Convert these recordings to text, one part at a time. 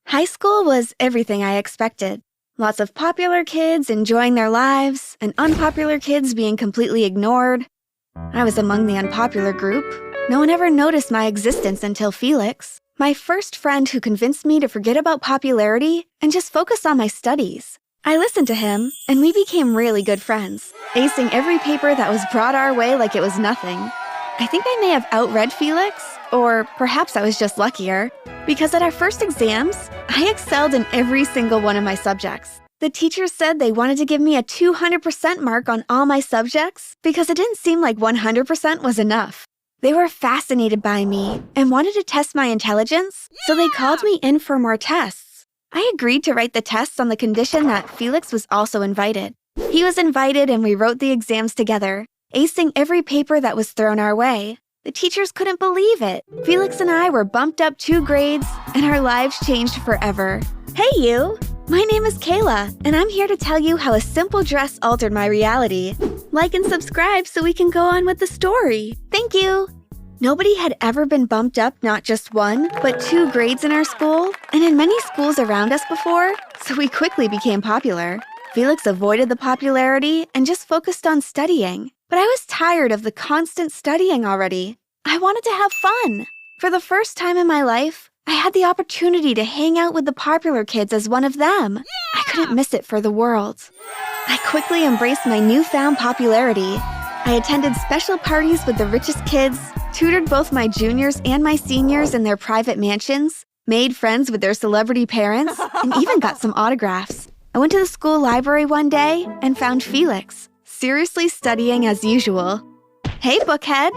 High school was everything I expected. Lots of popular kids enjoying their lives, and unpopular kids being completely ignored. I was among the unpopular group. No one ever noticed my existence until Felix, my first friend who convinced me to forget about popularity and just focus on my studies. I listened to him, and we became really good friends, acing every paper that was brought our way like it was nothing. I think I may have outread Felix, or perhaps I was just luckier, because at our first exams, I excelled in every single one of my subjects. The teachers said they wanted to give me a 200% mark on all my subjects because it didn't seem like 100% was enough. They were fascinated by me and wanted to test my intelligence, so they called me in for more tests. I agreed to write the tests on the condition that Felix was also invited. He was invited and we wrote the exams together, acing every paper that was thrown our way. The teachers couldn't believe it. Felix and I were bumped up 2 grades, and our lives changed forever. Hey you! My name is Kayla, and I'm here to tell you how a simple dress altered my reality. Like and subscribe so we can go on with the story. Thank you! Nobody had ever been bumped up not just 1, but 2 grades in our school, and in many schools around us before, so we quickly became popular. Felix avoided the popularity and just focused on studying. But I was tired of the constant studying already. I wanted to have fun. For the first time in my life, I had the opportunity to hang out with the popular kids as one of them. I couldn't miss it for the world. I quickly embraced my newfound popularity. I attended special parties with the richest kids, tutored both my juniors and my seniors in their private mansions, made friends with their celebrity parents, and even got some autographs. I went to the school library one day and found Felix, seriously studying as usual. Hey, Bookhead!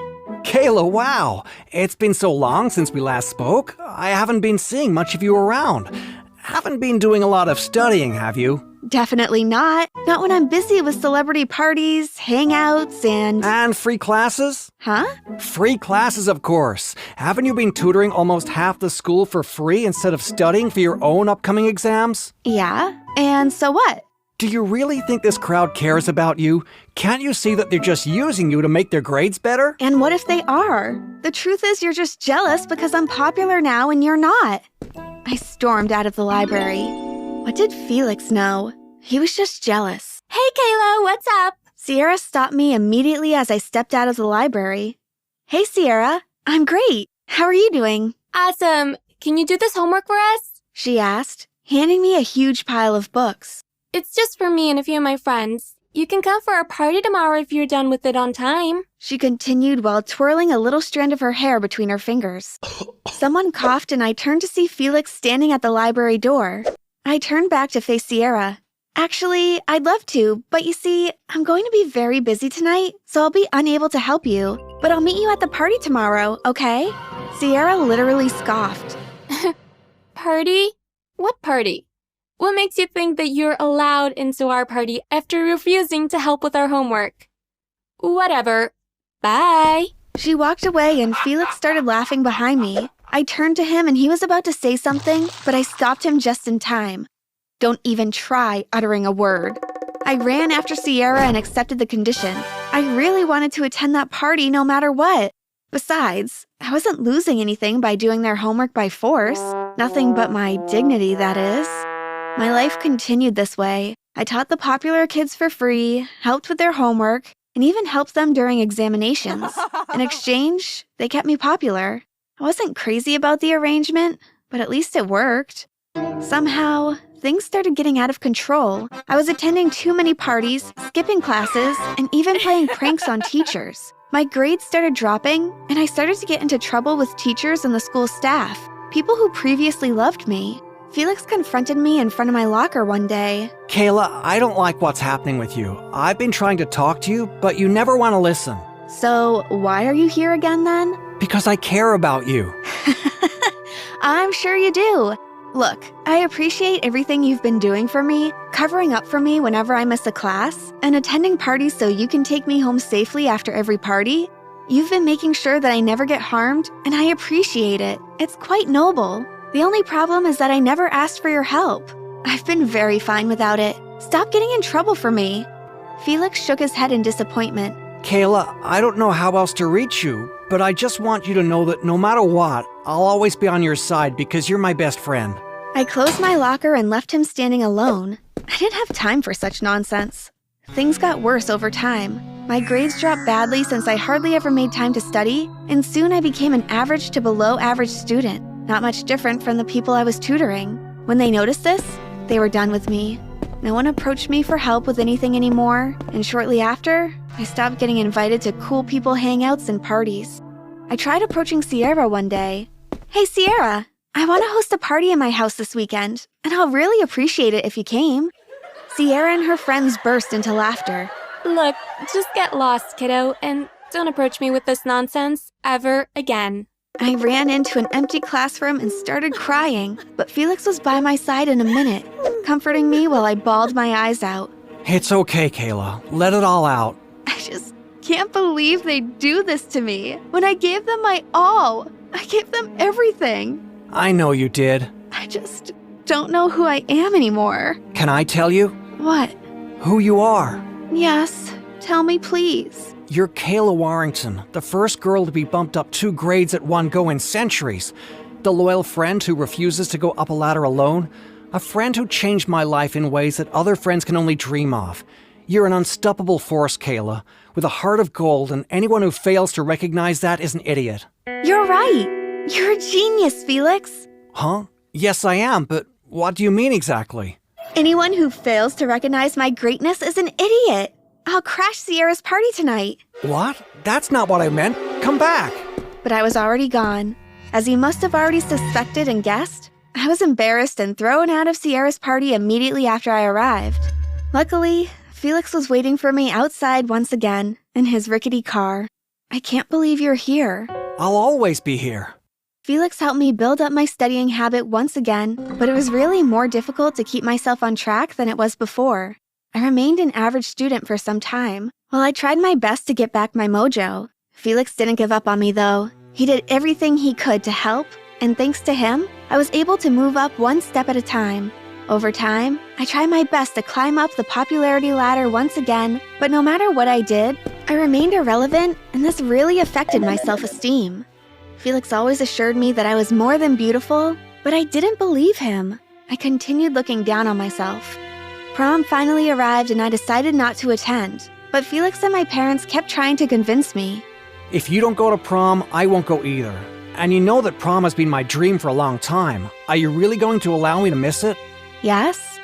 Kayla, wow! It's been so long since we last spoke. I haven't been seeing much of you around. Haven't been doing a lot of studying, have you? Definitely not. Not when I'm busy with celebrity parties, hangouts, and... And free classes? Huh? Free classes, of course. Haven't you been tutoring almost half the school for free instead of studying for your own upcoming exams? Yeah? And so what? Do you really think this crowd cares about you? Can't you see that they're just using you to make their grades better? And what if they are? The truth is you're just jealous because I'm popular now and you're not. I stormed out of the library. What did Felix know? He was just jealous. Hey, Kayla, what's up? Sierra stopped me immediately as I stepped out of the library. Hey, Sierra. I'm great. How are you doing? Awesome. Can you do this homework for us? She asked, handing me a huge pile of books. It's just for me and a few of my friends. You can come for our party tomorrow if you're done with it on time. She continued while twirling a little strand of her hair between her fingers. Someone coughed and I turned to see Felix standing at the library door. I turned back to face Sierra. Actually, I'd love to, but you see, I'm going to be very busy tonight, so I'll be unable to help you. But I'll meet you at the party tomorrow, okay? Sierra literally scoffed. Party? What party? What makes you think that you're allowed into our party after refusing to help with our homework? Whatever. Bye. She walked away and Felix started laughing behind me. I turned to him and he was about to say something, but I stopped him just in time. Don't even try uttering a word. I ran after Sierra and accepted the condition. I really wanted to attend that party no matter what. Besides, I wasn't losing anything by doing their homework by force. Nothing but my dignity, that is. My life continued this way. I taught the popular kids for free, helped with their homework, and even helped them during examinations. In exchange, they kept me popular. I wasn't crazy about the arrangement, but at least it worked. Somehow, things started getting out of control. I was attending too many parties, skipping classes, and even playing pranks on teachers. My grades started dropping, and I started to get into trouble with teachers and the school staff, people who previously loved me. Felix confronted me in front of my locker one day. Kayla, I don't like what's happening with you. I've been trying to talk to you, but you never want to listen. So, why are you here again then? Because I care about you. I'm sure you do. Look, I appreciate everything you've been doing for me, covering up for me whenever I miss a class, and attending parties so you can take me home safely after every party. You've been making sure that I never get harmed, and I appreciate it. It's quite noble. The only problem is that I never asked for your help. I've been very fine without it. Stop getting in trouble for me. Felix shook his head in disappointment. Kayla, I don't know how else to reach you, but I just want you to know that no matter what, I'll always be on your side because you're my best friend. I closed my locker and left him standing alone. I didn't have time for such nonsense. Things got worse over time. My grades dropped badly since I hardly ever made time to study, and soon I became an average to below average student, not much different from the people I was tutoring. When they noticed this, they were done with me. No one approached me for help with anything anymore, and shortly after, I stopped getting invited to cool people hangouts and parties. I tried approaching Sierra one day. Hey Sierra, I want to host a party in my house this weekend, and I'll really appreciate it if you came. Sierra and her friends burst into laughter. Look, just get lost, kiddo, and don't approach me with this nonsense ever again. I ran into an empty classroom and started crying, but Felix was by my side in a minute, comforting me while I bawled my eyes out. It's okay, Kayla. Let it all out. I just can't believe they do this to me when I gave them my all. I gave them everything. I know you did. I just don't know who I am anymore. Can I tell you? What? Who you are. Yes, tell me please. You're Kayla Warrington, the first girl to be bumped up 2 grades at one go in centuries. The loyal friend who refuses to go up a ladder alone. A friend who changed my life in ways that other friends can only dream of. You're an unstoppable force, Kayla, with a heart of gold, and anyone who fails to recognize that is an idiot. You're right. You're a genius, Felix. Huh? Yes, I am, but what do you mean exactly? Anyone who fails to recognize my greatness is an idiot. I'll crash Sierra's party tonight. What? That's not what I meant. Come back. But I was already gone. As you must have already suspected and guessed, I was embarrassed and thrown out of Sierra's party immediately after I arrived. Luckily, Felix was waiting for me outside once again in his rickety car. I can't believe you're here. I'll always be here. Felix helped me build up my studying habit once again, but it was really more difficult to keep myself on track than it was before. I remained an average student for some time, while I tried my best to get back my mojo. Felix didn't give up on me though. He did everything he could to help, and thanks to him, I was able to move up one step at a time. Over time, I tried my best to climb up the popularity ladder once again, but no matter what I did, I remained irrelevant, and this really affected my self-esteem. Felix always assured me that I was more than beautiful, but I didn't believe him. I continued looking down on myself. Prom finally arrived and I decided not to attend, but Felix and my parents kept trying to convince me. If you don't go to prom, I won't go either. And you know that prom has been my dream for a long time. Are you really going to allow me to miss it? Yes?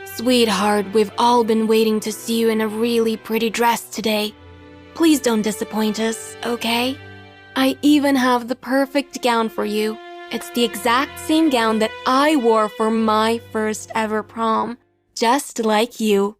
Sweetheart, we've all been waiting to see you in a really pretty dress today. Please don't disappoint us, okay? I even have the perfect gown for you. It's the exact same gown that I wore for my first ever prom. Just like you.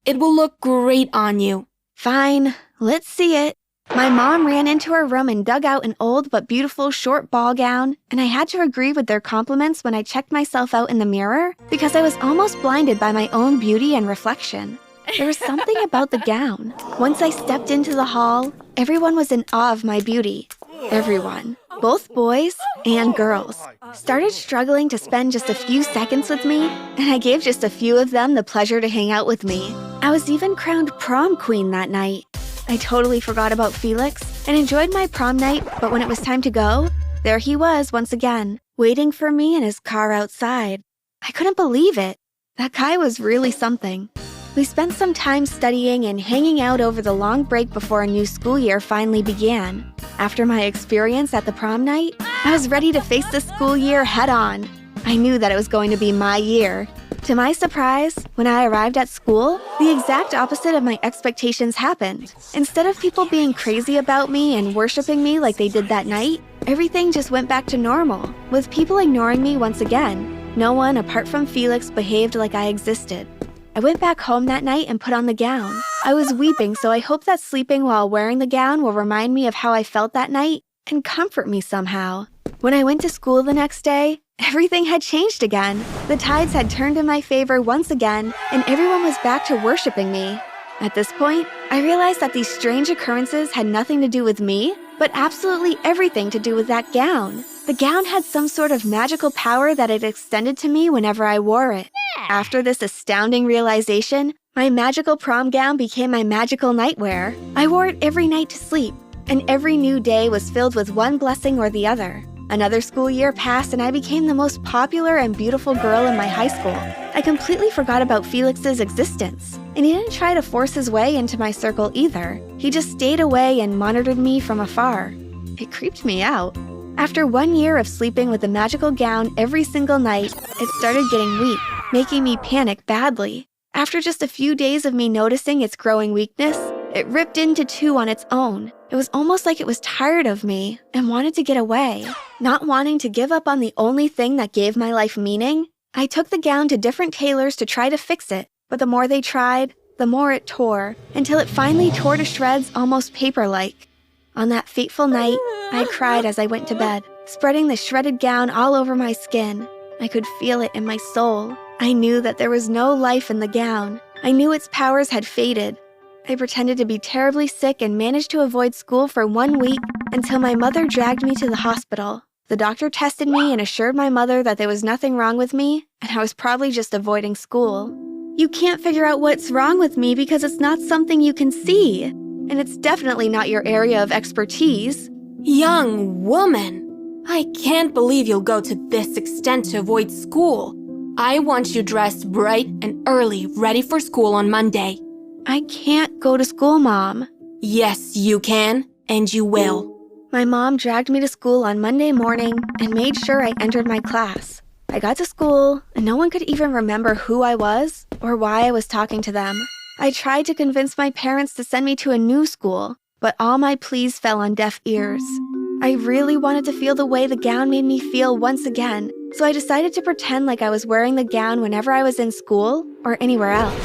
It will look great on you. Fine, let's see it. My mom ran into her room and dug out an old but beautiful short ball gown, and I had to agree with their compliments when I checked myself out in the mirror because I was almost blinded by my own beauty and reflection. There was something about the gown. Once I stepped into the hall, everyone was in awe of my beauty. Everyone, both boys and girls, started struggling to spend just a few seconds with me, and I gave just a few of them the pleasure to hang out with me. I was even crowned prom queen that night. I totally forgot about Felix and enjoyed my prom night, but when it was time to go, there he was once again, waiting for me in his car outside. I couldn't believe it. That guy was really something. We spent some time studying and hanging out over the long break before a new school year finally began. After my experience at the prom night, I was ready to face the school year head on. I knew that it was going to be my year. To my surprise, when I arrived at school, the exact opposite of my expectations happened. Instead of people being crazy about me and worshiping me like they did that night, everything just went back to normal, with people ignoring me once again. No one apart from Felix behaved like I existed. I went back home that night and put on the gown. I was weeping, so I hope that sleeping while wearing the gown will remind me of how I felt that night and comfort me somehow. When I went to school the next day, everything had changed again. The tides had turned in my favor once again, and everyone was back to worshiping me. At this point, I realized that these strange occurrences had nothing to do with me, but absolutely everything to do with that gown. The gown had some sort of magical power that it extended to me whenever I wore it. After this astounding realization, my magical prom gown became my magical nightwear. I wore it every night to sleep, and every new day was filled with one blessing or the other. Another school year passed and I became the most popular and beautiful girl in my high school. I completely forgot about Felix's existence, and he didn't try to force his way into my circle either. He just stayed away and monitored me from afar. It creeped me out. After 1 year of sleeping with a magical gown every single night, it started getting weak, making me panic badly. After just a few days of me noticing its growing weakness, it ripped into two on its own. It was almost like it was tired of me and wanted to get away. Not wanting to give up on the only thing that gave my life meaning, I took the gown to different tailors to try to fix it, but the more they tried, the more it tore, until it finally tore to shreds almost paper-like. On that fateful night, I cried as I went to bed, spreading the shredded gown all over my skin. I could feel it in my soul. I knew that there was no life in the gown. I knew its powers had faded. I pretended to be terribly sick and managed to avoid school for 1 week until my mother dragged me to the hospital. The doctor tested me and assured my mother that there was nothing wrong with me, and I was probably just avoiding school. You can't figure out what's wrong with me because it's not something you can see, and it's definitely not your area of expertise. Young woman, I can't believe you'll go to this extent to avoid school. I want you dressed bright and early, ready for school on Monday. I can't go to school, Mom. Yes, you can, and you will. My mom dragged me to school on Monday morning and made sure I entered my class. I got to school, and no one could even remember who I was or why I was talking to them. I tried to convince my parents to send me to a new school, but all my pleas fell on deaf ears. I really wanted to feel the way the gown made me feel once again, so I decided to pretend like I was wearing the gown whenever I was in school or anywhere else.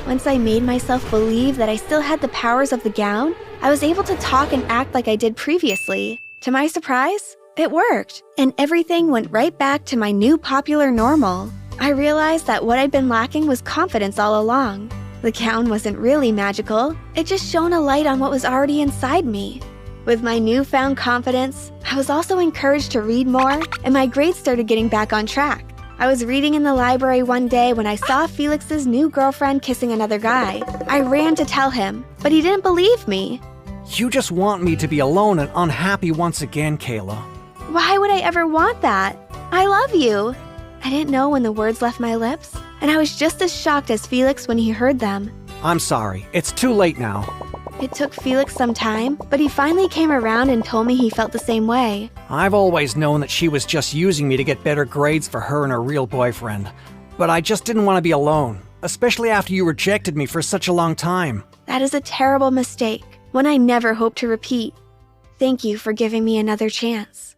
Once I made myself believe that I still had the powers of the gown, I was able to talk and act like I did previously. To my surprise, it worked, and everything went right back to my new popular normal. I realized that what I'd been lacking was confidence all along. The gown wasn't really magical, it just shone a light on what was already inside me. With my newfound confidence, I was also encouraged to read more, and my grades started getting back on track. I was reading in the library one day when I saw Felix's new girlfriend kissing another guy. I ran to tell him, but he didn't believe me. You just want me to be alone and unhappy once again, Kayla. Why would I ever want that? I love you. I didn't know when the words left my lips, and I was just as shocked as Felix when he heard them. I'm sorry, it's too late now. It took Felix some time, but he finally came around and told me he felt the same way. I've always known that she was just using me to get better grades for her and her real boyfriend. But I just didn't want to be alone, especially after you rejected me for such a long time. That is a terrible mistake, one I never hope to repeat. Thank you for giving me another chance.